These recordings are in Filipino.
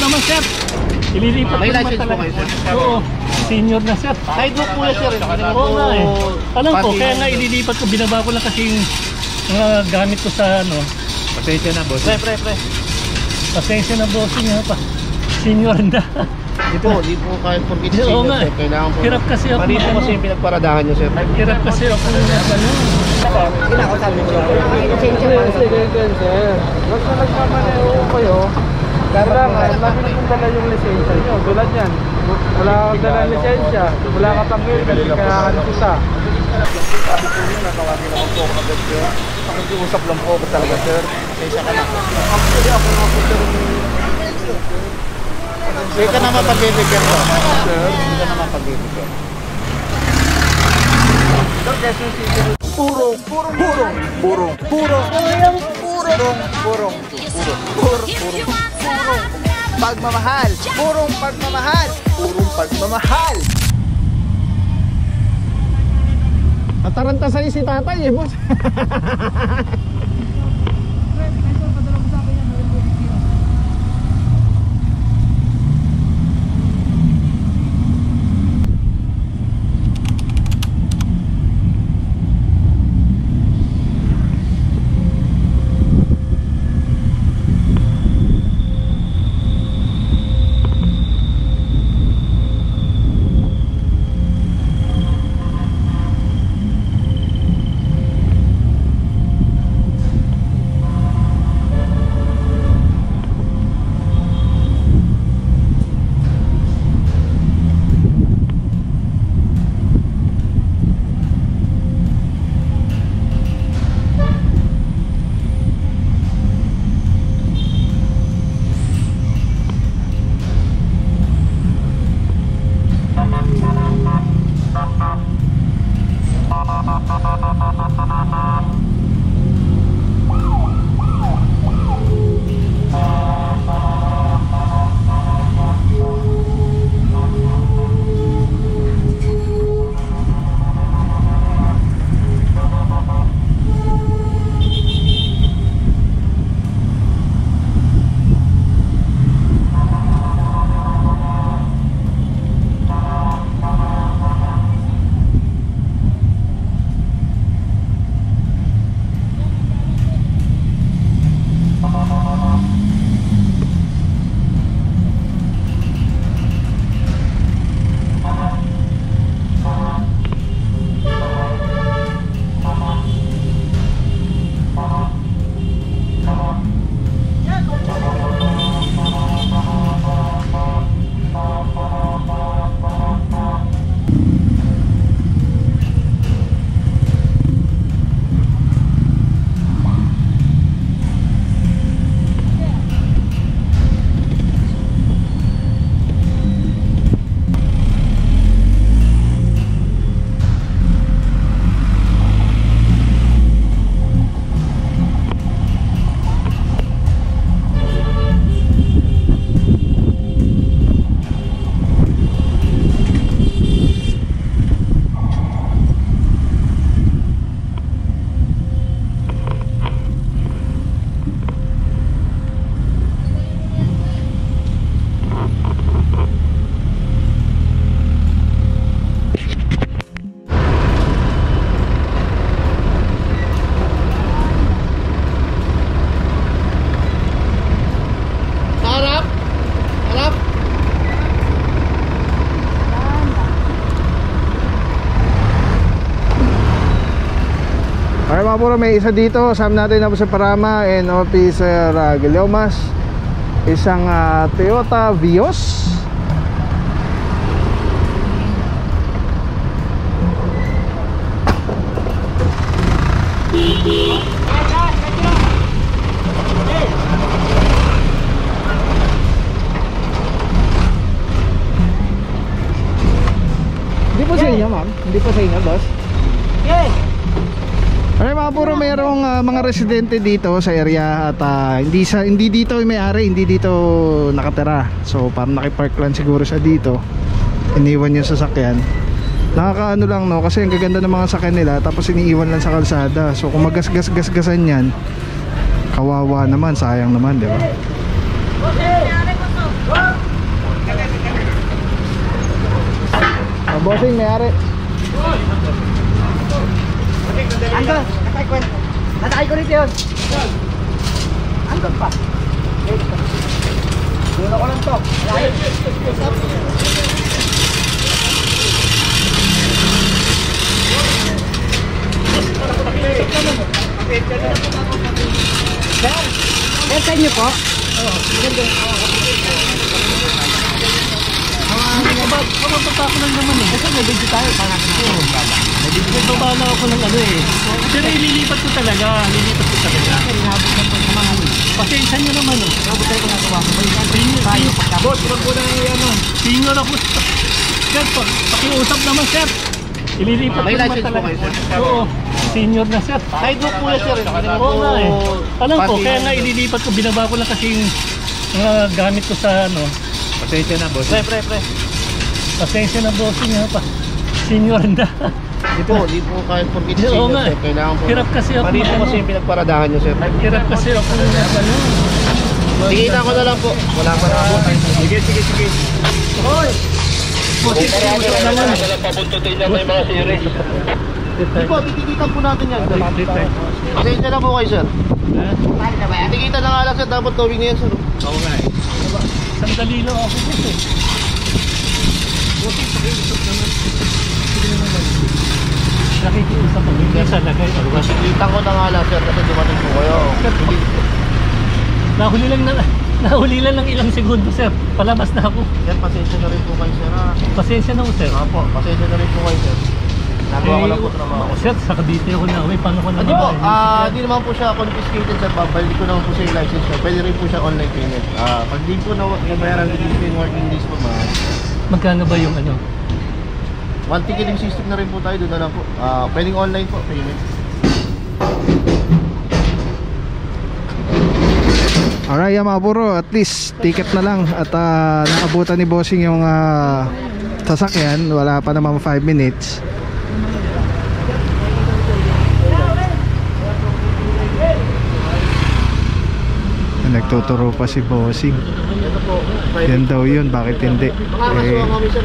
naman sir. Ililipat May naman license po talaga. kayo, sir? Oo, senior na sir. Kahit mo po yan sir. Oo nga eh. Alam ko, kaya nga ililipat ko, binaba ko lang kasi yung mga gamit ko sa ano. Pasensya na, boss. Pre. Pasensya na bossing ha pa. Senior na. Di po kahit porkit Oo senior nga sir. eh. Kailangan po. Hirap kasi ako. Marito kasi yung pinagparadahan nyo sir. Hirap kasi ako ano. Kinakasabi mo lang. Lisensya pa. Sir. Basta nagmamaneho kayo, kailangan lagi kong dala yung lisensya nyo. Tulad yan. Wala kang dala lisensya. Wala ka pang helmet. Kailangan kita. Sabi po nyo, nakawagin ako po agad sir. Pakikiusap lang po ako talaga sir. Pasensya ka na po. Actually ako nga po sir. Hindi ka naman pag-ibigyan po. Sir, hindi ka naman pag-ibigyan. Sir, Quezon City. Purong. Pagmamahal. Purong pagmamahal. Nataranta sa'yo si tatay eh, boss. mga puro, may isa dito. Sama natin na sa Parama and Officer Guillomas. Isang Toyota Vios. Hindi po sa inyo, ma'am? Hindi po sa inyo, boss? Yes! Ay mga puro, mayroong mga residente dito sa area at hindi dito yung may-ari, hindi dito nakatira. So parang nakipark lang siguro siya dito. Iniwan yung sasakyan. Nakakaano lang, no, kasi ang gaganda ng mga sakyan nila, tapos iniiwan lang sa kalsada. So kung magasgas-gasgasan yan, kawawa naman, sayang naman, di ba? Bossing, may-ari. Andun, nasakay ko rito yun. Andun pa. Doon ako lang to. Sir, sa inyo po? Kapag lang naman eh. Kasi may video tayo. May babala ako ng ano eh. Pero ililipat ko talaga. Pasensya nyo naman oh. Boss, wag ko na yan oh. Senior ako. Sir, pakiusap naman sir. Ililipat ko naman talaga. Oo. Senior na sir. Kahit mo po yan sir. Oo nga eh. Alam ko, kaya nga ililipat ko. Binaba ko lang kasi yung mga gamit ko sa ano. Pasensya na boss. Pre. Pasensya na bossing nga pa. Senior na. Di po kahit forget Oo senior nga sir. eh. Kailangan po. Hirap kasi ako. Mali po kasi yung pinagparadahan nyo sir. Hirap kasi ako. Tingita ko na lang po. Wala pa na po. Sige. Hoy! Bossing, Pabuntutin na may mga series. Di po, titikitan po natin yan. Pasensya na po kayo sir. Titikitan na nga lang sir. Dapat towing na yan sir. Oo nga eh. Sandali lang ako kasi. Bossing, pakiusap naman. Sige naman. Nakikiusap ako. Hindi sa lagay. Titikitan ko na nga lang sir kasi dumating po kayo. Nahuli lang ng ilang segundo sir. Palabas na ako. Sir, pasensya na rin po kayo sir. Pasensya na ako sir. Opo, pasensya na rin po kayo sir. Nagawa ko lang po trabaho. Sir, sa Cavite ako na. Paano ko na Hindi po, hindi naman po siya confiscated sir. Babalik ko naman po siya yung license sir. Pwede rin po siya online payment. Pag di po nabayaran within 10 working days po ma'am. Magkano ba yung ano? One ticketing system na rin po tayo. Doon na lang po. Pwedeng online po payment. Alright, mga buro, at least ticket na lang at naabutan ni bossing yung sasakyan. Wala pa naman 5 minutes. Nagtuturo pa si bossing. Ito po. Yan daw yun, bakit hindi? Makakasuha kami sir.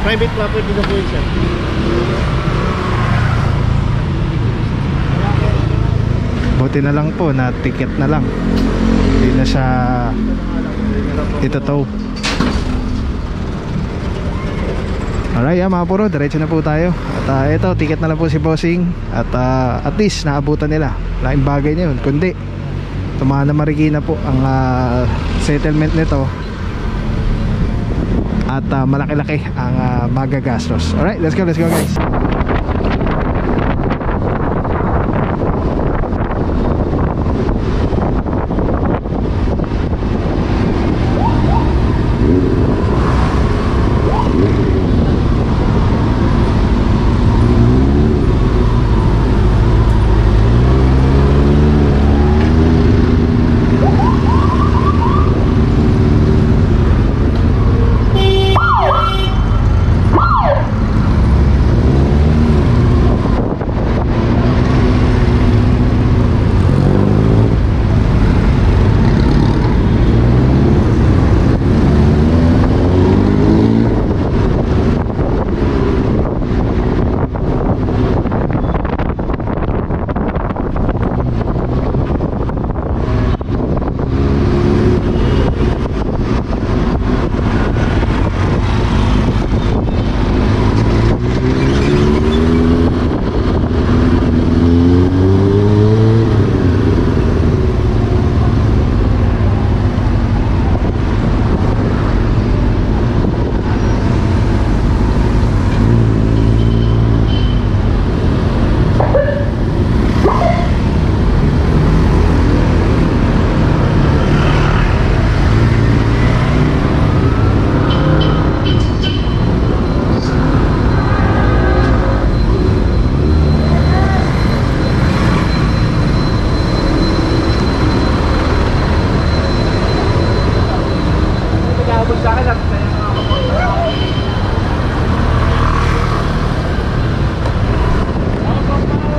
Private property na po yun sir. Buti na lang po na ticket na lang. Hindi na siya itotow. Alright, mga puro, diretso na po tayo. At ito, ticket na lang po si bossing. At at least naabutan nila. Laking bagay na yun. Kundi tumahan na Marikina po ang settlement nito. At malaki-laki ang magagastos. Alright, let's go guys.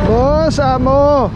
Boss, amo.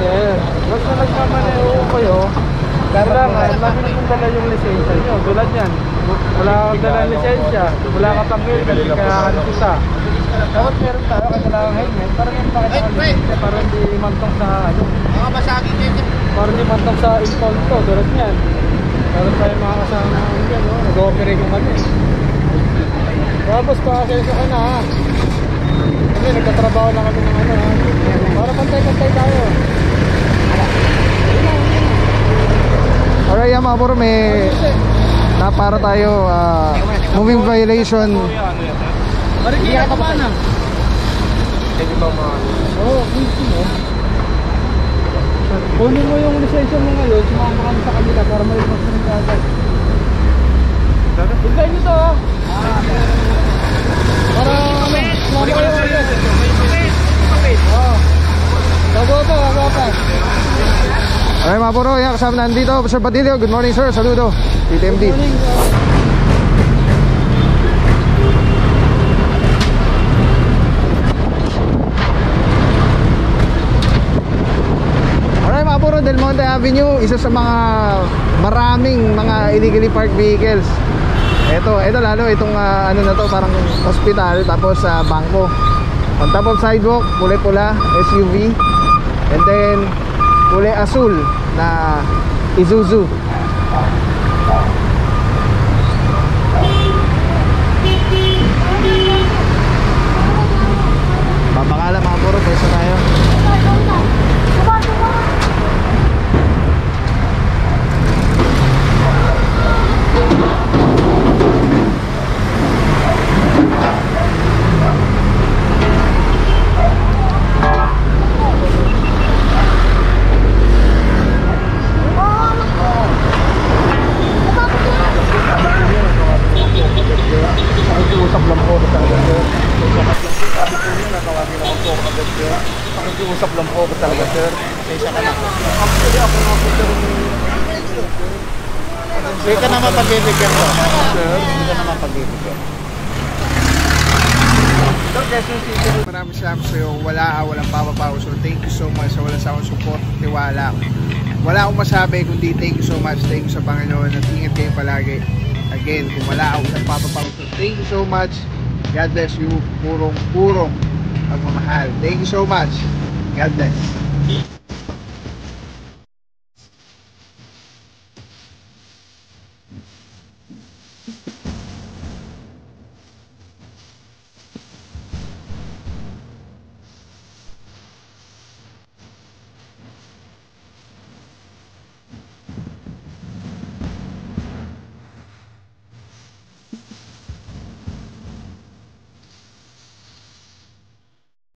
sir. Basta nagmamaneho kayo, kailangan lagi na kung dala yung lisensya nyo. Tulad yan, wala kang dala lisensya, wala ka pang helmet, kailangan kita. Dapat meron tayo kasi kailangan helmet, para hindi pakita ka lisensya, para hindi mantong sa ano. Mga basagin dito. Para hindi mantong sa impulse to, tulad yan. Meron tayo mga kasama yan, no? Nag-ooperate yung kami. Tapos pakasensya ka na ha. Kasi nagtatrabaho na kami ng ano ha. Para pantay-pantay tayo. Alright, mga puro, may para tayo moving violation. Marikita ka ba na? Pwede ba mga oo, easy mo. Kunin mo yung lisensya mo ngayon, sumama kami sa kanila para malipas na rin agad. Hintay nyo to ha. Para sumama kayo ngayon. Oo. Gago pa. Alright, mga puro, yan, kasama na nandito Sir Batilio. Good morning sir, saludo. TTMD. Good morning. Alright, mga puro, Del Monte Avenue, isa sa mga maraming mga illegally parked vehicles. Ito lalo itong ano na to, parang hospital, tapos bangko. On top of sidewalk, kulay pula, SUV. And then kulay asul na Isuzu. Babakala mga puro, pwesa tayo. Pakikiusap lang po talaga sir. Pakikiusap lang po talaga sir. Isa ka na. Hindi ka naman pagbibigyan ko. Hindi ka naman pagbibigyan. Maraming salamat sa iyo. Walang papapaw. So thank you so much sa wala sa akong support, tiwala. Wala akong masabi kundi thank you so much. Thank you sa Panginoon at ingat kayo palagi. Again, kung wala akong papapaw. So thank you so much. God bless you. Purong pagmamahal. Thank you so much. God bless.